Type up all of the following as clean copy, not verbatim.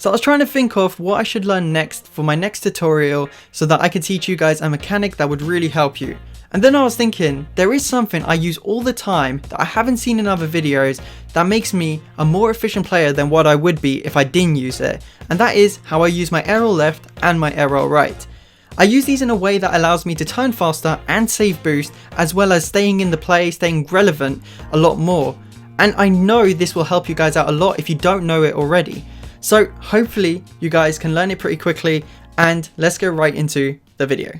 So I was trying to think of what I should learn next for my next tutorial so that I could teach you guys a mechanic that would really help you. And then I was thinking, there is something I use all the time that I haven't seen in other videos that makes me a more efficient player than what I would be if I didn't use it. And that is how I use my ARL left and my ARL right. I use these in a way that allows me to turn faster and save boost, as well as staying in the play, staying relevant a lot more. And I know this will help you guys out a lot if you don't know it already. So hopefully you guys can learn it pretty quickly, and let's go right into the video.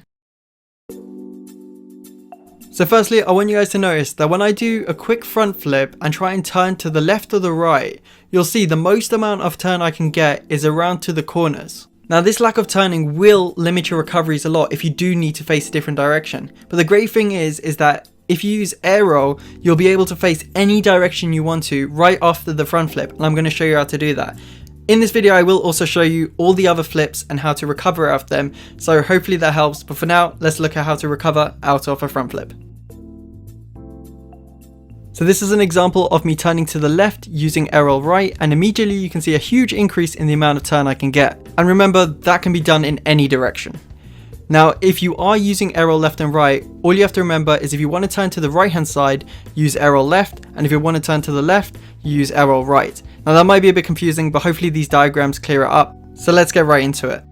So firstly, I want you guys to notice that when I do a quick front flip and try and turn to the left or the right, you'll see the most amount of turn I can get is around to the corners. Now this lack of turning will limit your recoveries a lot if you do need to face a different direction. But the great thing is that if you use ARL, you'll be able to face any direction you want to right after the front flip, and I'm going to show you how to do that. In this video I will also show you all the other flips and how to recover out of them, so hopefully that helps, but for now let's look at how to recover out of a front flip. So this is an example of me turning to the left using ARL right, and immediately you can see a huge increase in the amount of turn I can get. And remember, that can be done in any direction. Now if you are using ARL left and right, all you have to remember is if you want to turn to the right hand side, use ARL left, and if you want to turn to the left, you use ARL right. Now that might be a bit confusing, but hopefully these diagrams clear it up. So let's get right into it.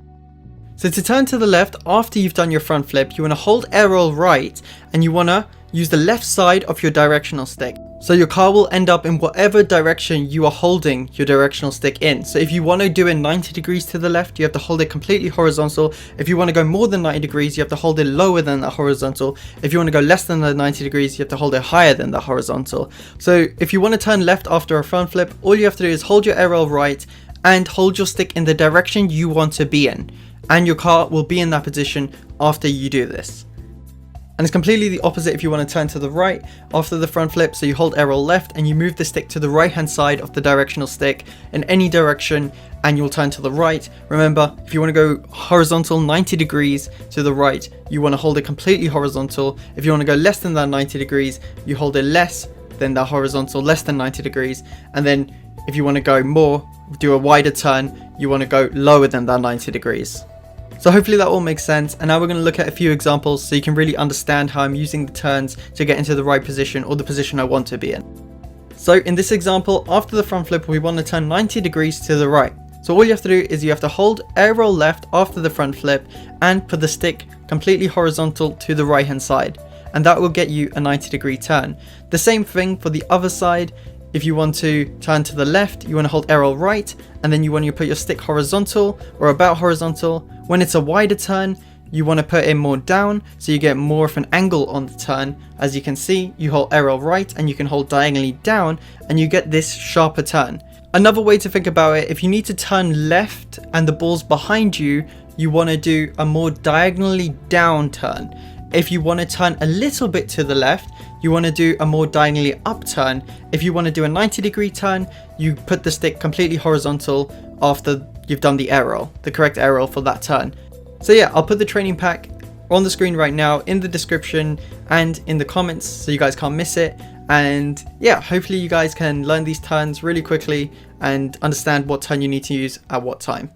So to turn to the left after you've done your front flip, you want to hold ARL right, and you want to use the left side of your directional stick. So your car will end up in whatever direction you are holding your directional stick in. So if you want to do it 90 degrees to the left, you have to hold it completely horizontal. If you want to go more than 90 degrees, you have to hold it lower than the horizontal. If you want to go less than the 90 degrees, you have to hold it higher than the horizontal. So if you want to turn left after a front flip, all you have to do is hold your ARL right and hold your stick in the direction you want to be in. And your car will be in that position after you do this. And it's completely the opposite if you want to turn to the right after the front flip. So you hold ARL left and you move the stick to the right hand side of the directional stick in any direction, and you'll turn to the right. Remember, if you want to go horizontal 90 degrees to the right, you want to hold it completely horizontal. If you want to go less than that 90 degrees, you hold it less than that horizontal, less than 90 degrees. And then if you want to go more, do a wider turn, you want to go lower than that 90 degrees. So hopefully that all makes sense, and now we're going to look at a few examples so you can really understand how I'm using the turns to get into the right position or the position I want to be in. So in this example, after the front flip, we want to turn 90 degrees to the right. So all you have to do is you have to hold ARL left after the front flip and put the stick completely horizontal to the right hand side, and that will get you a 90 degree turn. The same thing for the other side. If you want to turn to the left, you want to hold ARL right, and then you want to put your stick horizontal or about horizontal. When it's a wider turn, you want to put it more down so you get more of an angle on the turn. As you can see, you hold ARL right and you can hold diagonally down and you get this sharper turn. Another way to think about it, if you need to turn left and the ball's behind you, you want to do a more diagonally down turn. If you want to turn a little bit to the left, you want to do a more diagonally up turn. If you want to do a 90 degree turn, you put the stick completely horizontal after you've done the ARL, the correct ARL for that turn. So yeah, I'll put the training pack on the screen right now, in the description and in the comments, so you guys can't miss it. And yeah, hopefully you guys can learn these turns really quickly and understand what turn you need to use at what time.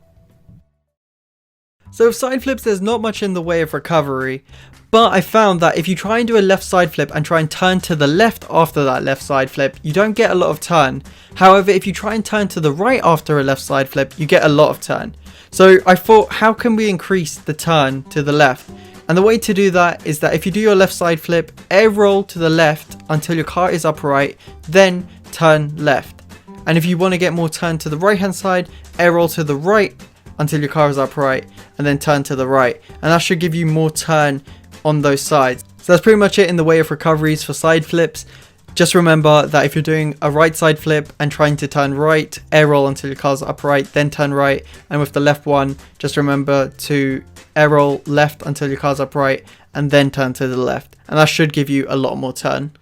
So with side flips, there's not much in the way of recovery, but I found that if you try and do a left side flip and try and turn to the left after that left side flip, you don't get a lot of turn. However, if you try and turn to the right after a left side flip, you get a lot of turn. So I thought, how can we increase the turn to the left? And the way to do that is that if you do your left side flip, air roll to the left until your car is upright, then turn left. And if you want to get more turn to the right hand side, air roll to the right until your car is upright, and then turn to the right, and that should give you more turn on those sides. So that's pretty much it in the way of recoveries for side flips. Just remember that if you're doing a right side flip and trying to turn right, air roll until your car's upright, then turn right, and with the left one, just remember to air roll left until your car's upright and then turn to the left, and that should give you a lot more turn.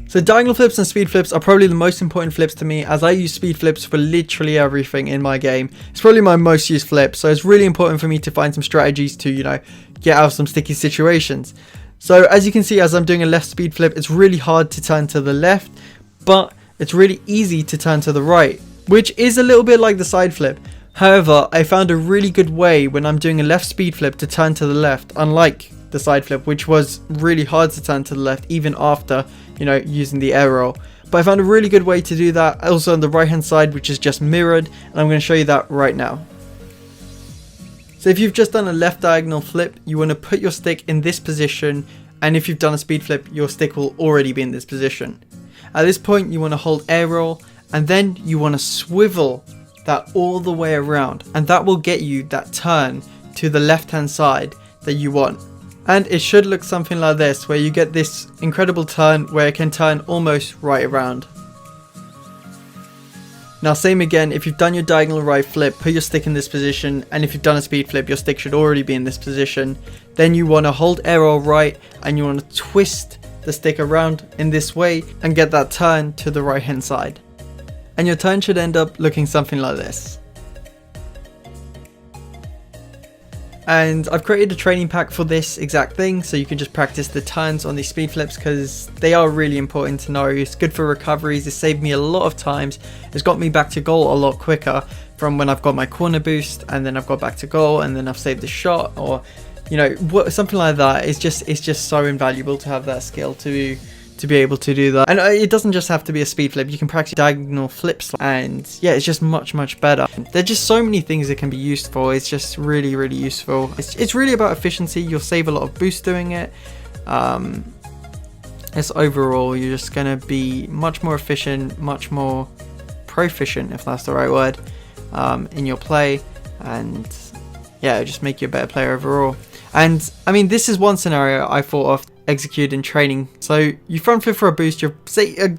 So diagonal flips and speed flips are probably the most important flips to me, as I use speed flips for literally everything in my game. It's probably my most used flip, so it's really important for me to find some strategies to, get out of some sticky situations. So as you can see, as I'm doing a left speed flip, it's really hard to turn to the left, but it's really easy to turn to the right. which is a little bit like the side flip. However, I found a really good way when I'm doing a left speed flip to turn to the left, unlike the side flip, which was really hard to turn to the left even after, you know, using the air roll. But I found a really good way to do that also on the right hand side, which is just mirrored, and I'm going to show you that right now. So if you've just done a left diagonal flip, you want to put your stick in this position, and if you've done a speed flip, your stick will already be in this position. At this point, you want to hold air roll, and then you want to swivel that all the way around, and that will get you that turn to the left hand side that you want. And it should look something like this, where you get this incredible turn where it can turn almost right around. Now same again, if you've done your diagonal right flip, put your stick in this position, and if you've done a speed flip, your stick should already be in this position. Then you want to hold air roll right, and you want to twist the stick around in this way and get that turn to the right hand side. And your turn should end up looking something like this. And I've created a training pack for this exact thing, so you can just practice the turns on these speed flips, because they are really important to know. It's good for recoveries. It saved me a lot of times. It's got me back to goal a lot quicker from when I've got my corner boost and then I've got back to goal and then I've saved the shot, or you know, something like that. It's just so invaluable to have that skill to be able to do that. And it doesn't just have to be a speed flip. You can practice diagonal flips, and yeah, it's just much better. There's just so many things it can be used for. It's just really useful. It's really about efficiency. You'll save a lot of boost doing it. It's overall, you're just gonna be much more efficient, much more proficient, if that's the right word, in your play, and yeah, it'll just make you a better player overall. And I mean, this is one scenario I thought of execute in training. So you front flip for a boost.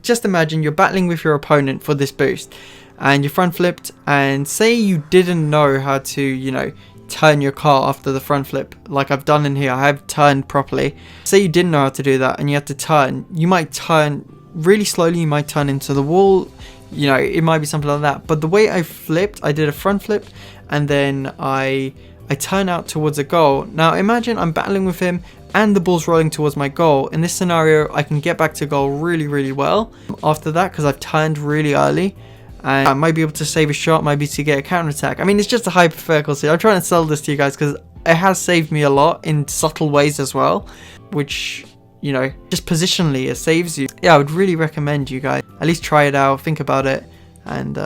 Just imagine you're battling with your opponent for this boost, and you front flipped, and say you didn't know how to, you know, turn your car after the front flip like I've done in here. I have turned properly. Say you didn't know how to do that and you had to turn. You might turn really slowly. You might turn into the wall. You know, it might be something like that. But the way I flipped, I did a front flip, and then I turn out towards a goal. Now imagine I'm battling with him and the ball's rolling towards my goal. In this scenario, I can get back to goal really well after that, because I've turned really early, and I might be able to save a shot, maybe to get a counter attack. I mean, it's just a hypothetical. So I'm trying to sell this to you guys because it has saved me a lot in subtle ways as well, which, you know, just positionally it saves you. Yeah, I would really recommend you guys at least try it out, think about it, and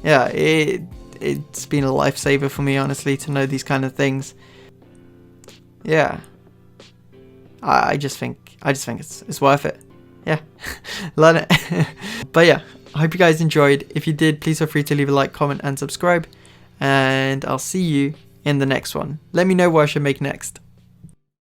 yeah, it's been a lifesaver for me, honestly, to know these kind of things. Yeah, I just think it's worth it. Yeah, learn it. But yeah, I hope you guys enjoyed. If you did, please feel free to leave a like, comment, and subscribe, and I'll see you in the next one. Let me know what I should make next.